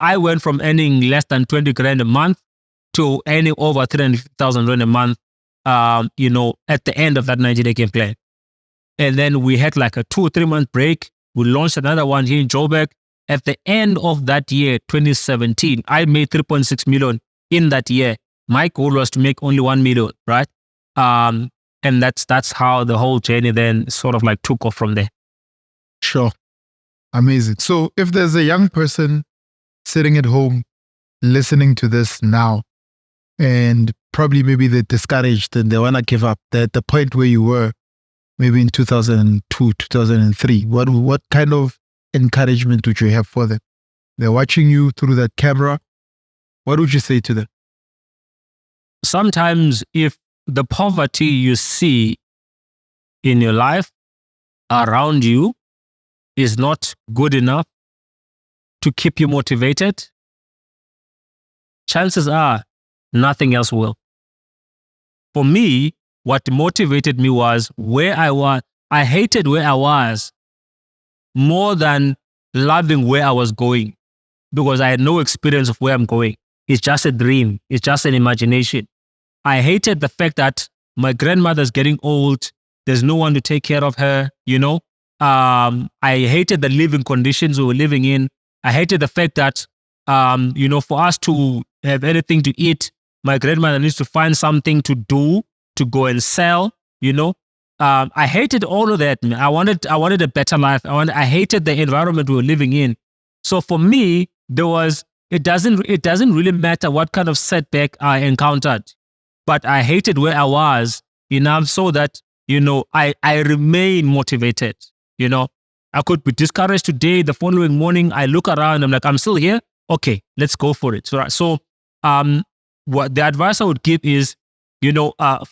I went from earning less than 20 grand a month to earning over 350,000 rand a month, at the end of that 90-day game plan. And then we had like a 2 or 3 month break. We launched another one here in Joburg. At the end of that year, 2017, I made 3.6 million in that year. My goal was to make only 1 million, right? And that's how the whole journey then sort of like took off from there. Sure. Amazing. So if there's a young person sitting at home listening to this now, and probably maybe they're discouraged and they want to give up, they're at the point where you were maybe in 2002, 2003, what kind of encouragement would you have for them? They're watching you through that camera. What would you say to them? Sometimes if the poverty you see in your life around you is not good enough to keep you motivated, chances are nothing else will. For me, what motivated me was where I was. I hated where I was more than loving where I was going, because I had no experience of where I'm going. It's just a dream. It's just an imagination. I hated the fact that my grandmother's getting old. There's no one to take care of her, I hated the living conditions we were living in. I hated the fact that, for us to have anything to eat, my grandmother needs to find something to do, to go and sell, I hated all of that. I wanted a better life. I hated the environment we were living in. So for me, it doesn't really matter what kind of setback I encountered, but I hated where I was enough so that, I remain motivated. I could be discouraged today. The following morning, I look around, I'm like, I'm still here. Okay, let's go for it. So what the advice I would give is,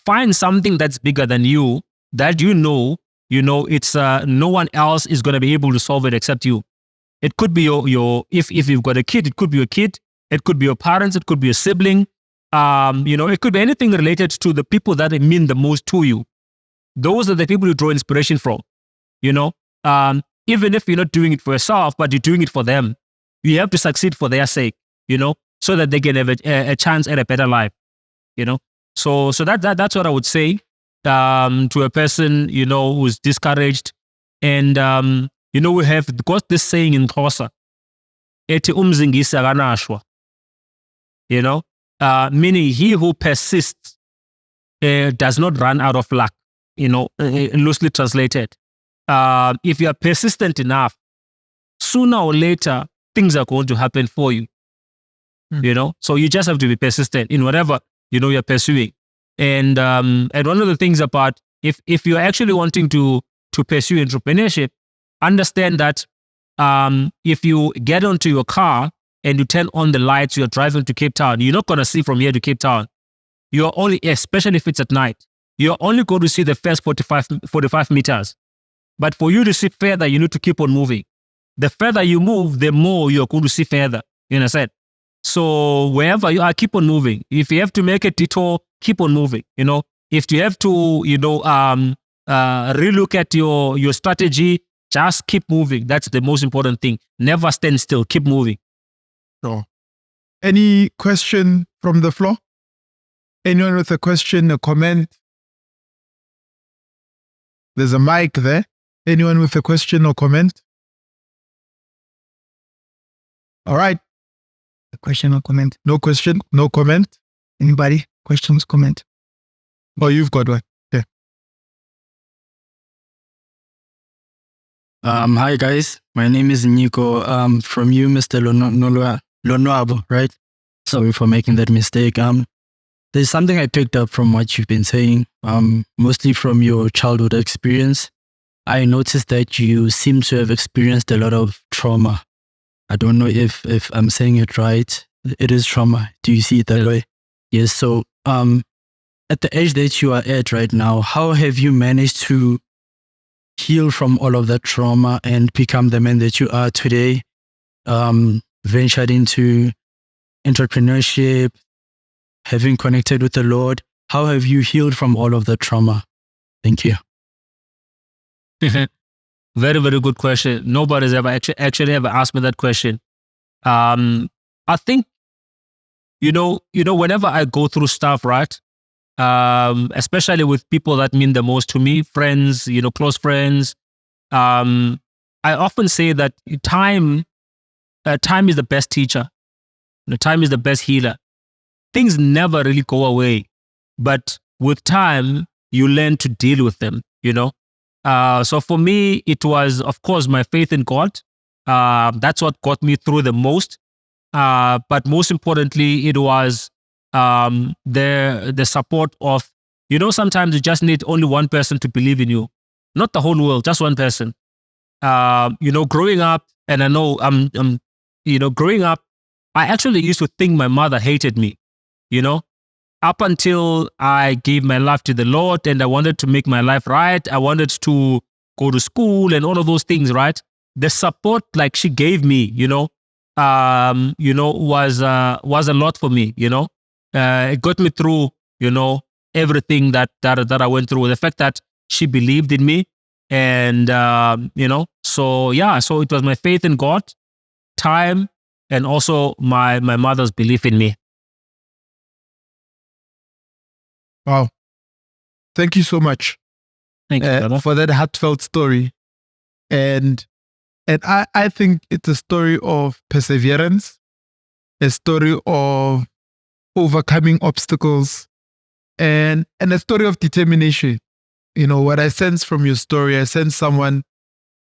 find something that's bigger than you, that it's no one else is going to be able to solve it except you. It could be your if you've got a kid, it could be your kid, it could be your parents, it could be a sibling, it could be anything related to the people that mean the most to you. Those are the people you draw inspiration from, even if you're not doing it for yourself, but you're doing it for them. You have to succeed for their sake, so that they can have a chance at a better life, So that's what I would say to a person, who's discouraged. And, we have got this saying in Xhosa, ethi umzingisi akanashwa, meaning he who persists does not run out of luck, loosely translated. If you are persistent enough, sooner or later, things are going to happen for you. So you just have to be persistent in whatever you're pursuing. And one of the things about if you're actually wanting to pursue entrepreneurship, understand that if you get onto your car and you turn on the lights, you're driving to Cape Town, you're not going to see from here to Cape Town. You're only, especially if it's at night, you're only going to see the first 45 meters. But for you to see further, you need to keep on moving. The further you move, the more you're going to see further. You understand? So wherever you are, keep on moving. If you have to make a detour, keep on moving. If you have to, relook at your strategy, just keep moving. That's the most important thing. Never stand still. Keep moving. Sure. Any question from the floor? Anyone with a question, a comment? There's a mic there. Anyone with a question or comment? All right. A question or comment? No question, no comment. Anybody? Questions, comment? Oh, you've got one. Yeah. Hi guys, my name is Nico. From you, Mr. Lonwabo, right? Sorry for making that mistake. There's something I picked up from what you've been saying, mostly from your childhood experience. I noticed that you seem to have experienced a lot of trauma. I don't know if I'm saying it right. It is trauma. Do you see it that way? Yes. So at the age that you are at right now, how have you managed to heal from all of that trauma and become the man that you are today? Ventured into entrepreneurship, having connected with the Lord. How have you healed from all of that trauma? Thank you. Very, very good question. Nobody's ever actually ever asked me that question. I think, whenever I go through stuff, right? Especially with people that mean the most to me, friends, close friends. I often say that time is the best teacher. Time is the best healer. Things never really go away, but with time, you learn to deal with them, So for me, it was, of course, my faith in God. That's what got me through the most. But most importantly, it was the support of, sometimes you just need only one person to believe in you, not the whole world, just one person. Growing up, and I know growing up, I actually used to think my mother hated me, up until I gave my life to the Lord and I wanted to make my life right. I wanted to go to school and all of those things, right? The support like she gave me, was a lot for me, it got me through, everything that I went through. The fact that she believed in me and, so it was my faith in God, time, and also my mother's belief in me. Wow. Thank you so much Thank you, brother. for that heartfelt story. And I think it's a story of perseverance, a story of overcoming obstacles, and a story of determination. What I sense from your story, I sense someone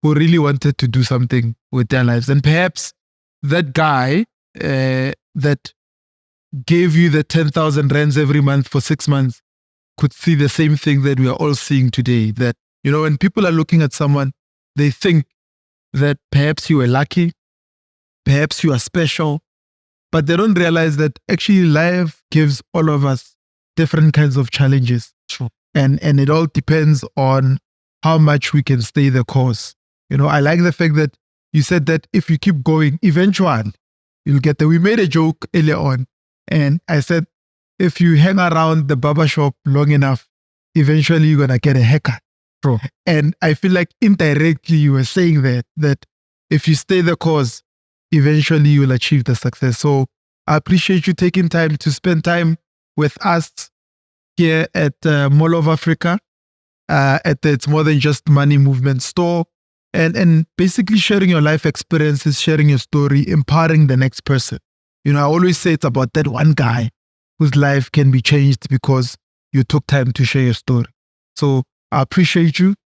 who really wanted to do something with their lives. And perhaps that guy that gave you the 10,000 rands every month for 6 months could see the same thing that we are all seeing today. That, when people are looking at someone, they think that perhaps you were lucky, perhaps you are special, but they don't realize that actually life gives all of us different kinds of challenges. Sure. And it all depends on how much we can stay the course. I like the fact that you said that if you keep going, eventually you'll get there. We made a joke earlier on, and I said, if you hang around the barber shop long enough, eventually you're going to get a haircut. True. And I feel like indirectly you were saying that if you stay the course, eventually you will achieve the success. So I appreciate you taking time to spend time with us here at Mall of Africa, at the It's More Than Just Money movement store, and basically sharing your life experiences, sharing your story, empowering the next person. I always say it's about that one guy whose life can be changed because you took time to share your story. So I appreciate you.